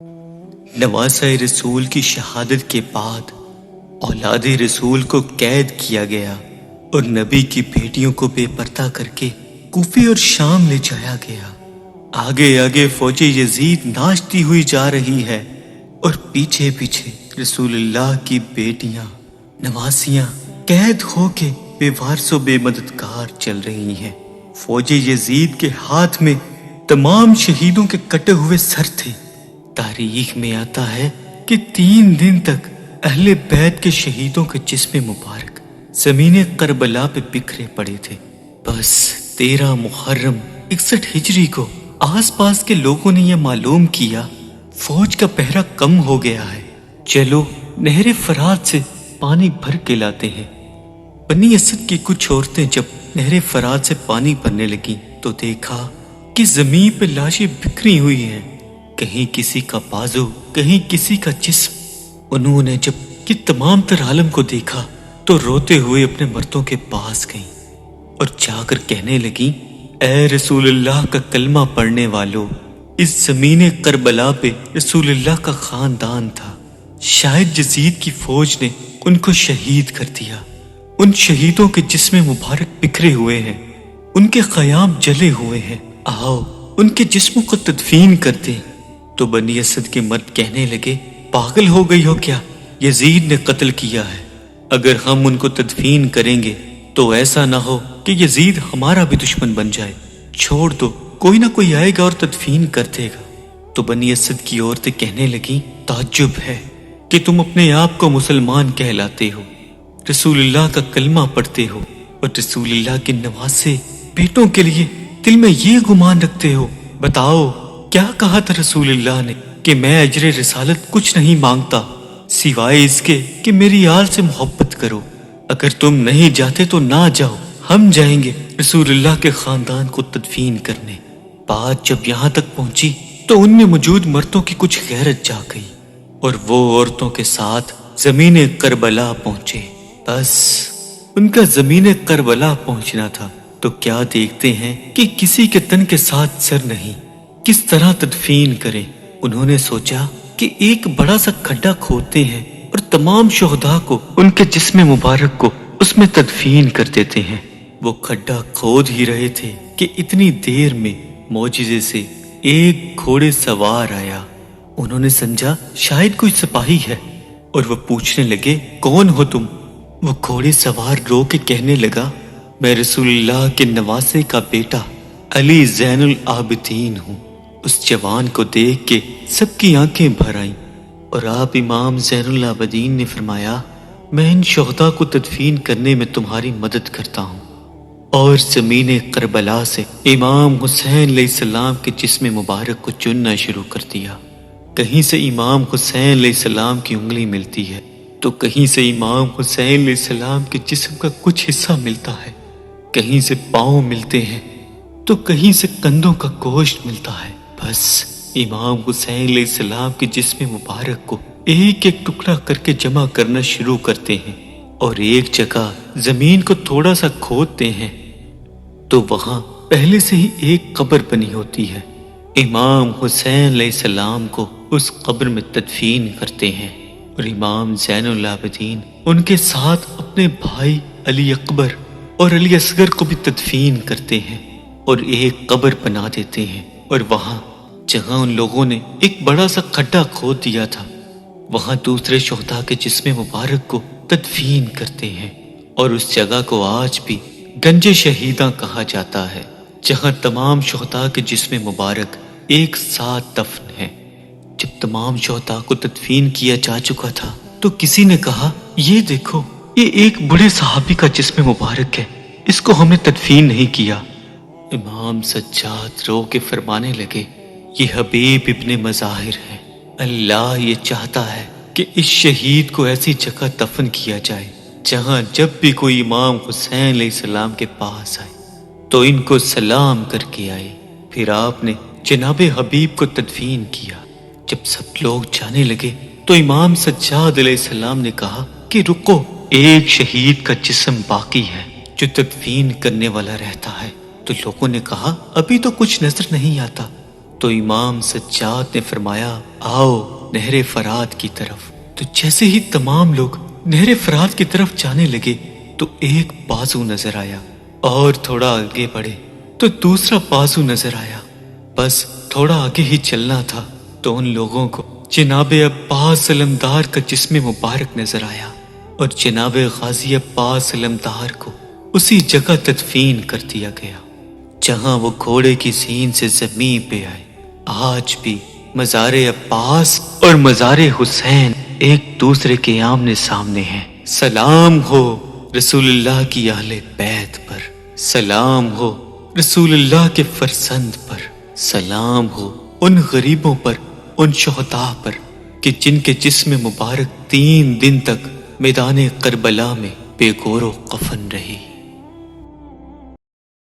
نواسہ رسول کی شہادت کے بعد اولاد رسول کو قید کیا گیا اور نبی کی بیٹیوں کو بے پردہ کر کے کوفے اور شام لے جایا گیا۔ آگے آگے فوج یزید ناچتی ہوئی جا رہی ہے اور پیچھے پیچھے رسول اللہ کی بیٹیاں نواسیاں قید ہو کے بے وارث و بے مددگار چل رہی ہیں۔ فوج یزید کے ہاتھ میں تمام شہیدوں کے کٹے ہوئے سر تھے۔ تاریخ میں آتا ہے کہ 3 دن تک اہل بیت کے شہیدوں کے جسم مبارک زمین کربلا پہ بکھرے پڑے تھے۔ بس 13 محرم 61 ہجری کو آس پاس کے لوگوں نے یہ معلوم کیا فوج کا پہرا کم ہو گیا ہے، چلو نہر فرات سے پانی بھر کے لاتے ہیں۔ بنی اسد کی کچھ عورتیں جب نہر فرات سے پانی بھرنے لگیں تو دیکھا کہ زمین پہ لاشیں بکھری ہوئی ہیں، کہیں کسی کا بازو کہیں کسی کا جسم۔ انہوں نے جب یہ تمام تر عالم کو دیکھا تو روتے ہوئے اپنے مردوں کے پاس گئیں اور جا کر کہنے لگیں، اے رسول اللہ کا کلمہ پڑھنے والو، اس زمین کربلا پہ رسول اللہ کا خاندان تھا، شاید یزید کی فوج نے ان کو شہید کر دیا۔ ان شہیدوں کے جسم مبارک بکھرے ہوئے ہیں، ان کے خیام جلے ہوئے ہیں، آؤ ان کے جسموں کو تدفین کر دیں۔ تو بنی اسد کے مرد کہنے لگے، پاگل ہو گئی ہو کیا؟ یزید نے قتل کیا ہے، اگر ہم ان کو تدفین کریں گے تو ایسا نہ ہو کہ یزید ہمارا بھی دشمن بن جائے، چھوڑ دو، کوئی نہ کوئی آئے گا اور تدفین کر دے گا۔ تو بنی اسد کی عورتیں کہنے لگیں، تعجب ہے کہ تم اپنے آپ کو مسلمان کہلاتے ہو، رسول اللہ کا کلمہ پڑھتے ہو اور رسول اللہ کے نواسے بیٹوں کے لیے دل میں یہ گمان رکھتے ہو۔ بتاؤ کیا کہا تھا رسول اللہ نے کہ میں اجر رسالت کچھ نہیں مانگتا سوائے اس کے کہ میری آل سے محبت کرو، اگر تم نہیں جاتے تو نہ جاؤ، ہم جائیں گے رسول اللہ کے خاندان کو تدفین کرنے۔ بات جب یہاں تک پہنچی تو ان میں موجود مردوں کی کچھ غیرت جا گئی اور وہ عورتوں کے ساتھ زمین کربلا پہنچے۔ بس ان کا زمین کربلا پہنچنا تھا تو کیا دیکھتے ہیں کہ کسی کے تن کے ساتھ سر نہیں، کس طرح تدفین کریں؟ انہوں نے سوچا کہ ایک بڑا سا کھڈا کھودتے ہیں اور تمام شہداء کو ان کے جسم مبارک کو اس میں تدفین کر دیتے ہیں۔ وہ کھڈا کھود ہی رہے تھے کہ اتنی دیر میں معجزے سے ایک گھوڑے سوار آیا۔ انہوں نے سمجھا شاید کوئی سپاہی ہے اور وہ پوچھنے لگے، کون ہو تم؟ وہ گھوڑے سوار رو کے کہنے لگا، میں رسول اللہ کے نواسے کا بیٹا علی زین العابدین ہوں۔ اس جوان کو دیکھ کے سب کی آنکھیں بھر آئیں اور آپ امام زین العابدین نے فرمایا، میں ان شہداء کو تدفین کرنے میں تمہاری مدد کرتا ہوں، اور زمین کربلا سے امام حسین علیہ السلام کے جسم مبارک کو چننا شروع کر دیا۔ کہیں سے امام حسین علیہ السلام کی انگلی ملتی ہے تو کہیں سے امام حسین علیہ السلام کے جسم کا کچھ حصہ ملتا ہے، کہیں سے پاؤں ملتے ہیں تو کہیں سے کندھوں کا گوشت ملتا ہے۔ بس امام حسین علیہ السلام کے جسم مبارک کو ایک ایک ٹکڑا کر کے جمع کرنا شروع کرتے ہیں اور ایک جگہ زمین کو تھوڑا سا کھودتے ہیں تو وہاں پہلے سے ہی ایک قبر بنی ہوتی ہے۔ امام حسین علیہ السلام کو اس قبر میں تدفین کرتے ہیں اور امام زین العابدین ان کے ساتھ اپنے بھائی علی اکبر اور علی اصغر کو بھی تدفین کرتے ہیں اور ایک قبر بنا دیتے ہیں، اور وہاں جہاں ان لوگوں نے ایک بڑا سا کھڈا کھود دیا تھا وہاں دوسرے شہداء کے جسم مبارک کو تدفین کرتے ہیں، اور اس جگہ کو آج بھی گنج شہیداں کہا جاتا ہے، جہاں تمام شہداء کے جسم مبارک ایک ساتھ دفن ہیں۔ جب تمام شہداء کو تدفین کیا جا چکا تھا تو کسی نے کہا، یہ دیکھو یہ ایک بڑے صحابی کا جسم مبارک ہے، اس کو ہم نے تدفین نہیں کیا۔ امام سجاد رو کے فرمانے لگے، یہ حبیب ابن مظاہر ہے، اللہ یہ چاہتا ہے کہ اس شہید کو ایسی جگہ دفن کیا جائے جہاں جب بھی کوئی امام حسین علیہ السلام کے پاس آئے تو ان کو سلام کر کے آئے۔ پھر آپ نے جناب حبیب کو تدفین کیا۔ جب سب لوگ جانے لگے تو امام سجاد علیہ السلام نے کہا کہ رکو، ایک شہید کا جسم باقی ہے جو تدفین کرنے والا رہتا ہے۔ تو لوگوں نے کہا، ابھی تو کچھ نظر نہیں آتا۔ تو امام سجاد نے فرمایا آؤ نہر فرات کی طرف۔ تو جیسے ہی تمام لوگ نہر فرات کی طرف جانے لگے تو ایک بازو نظر آیا، اور تھوڑا آگے بڑھے تو دوسرا بازو نظر آیا۔ بس تھوڑا آگے ہی چلنا تھا تو ان لوگوں کو جناب عباس علمدار کا جسم مبارک نظر آیا، اور جناب غازی عباس علمدار کو اسی جگہ تدفین کر دیا گیا جہاں وہ گھوڑے کی زین سے زمین پہ آئے۔ آج بھی مزار عباس اور مزار حسین ایک دوسرے کے آمنے سامنے ہیں۔ سلام ہو رسول اللہ کی اہل بیت پر، سلام ہو رسول اللہ کے فرزند پر، سلام ہو ان غریبوں پر، ان شہداء پر کہ جن کے جسم مبارک 3 دن تک میدان کربلا میں بے گور و کفن رہی۔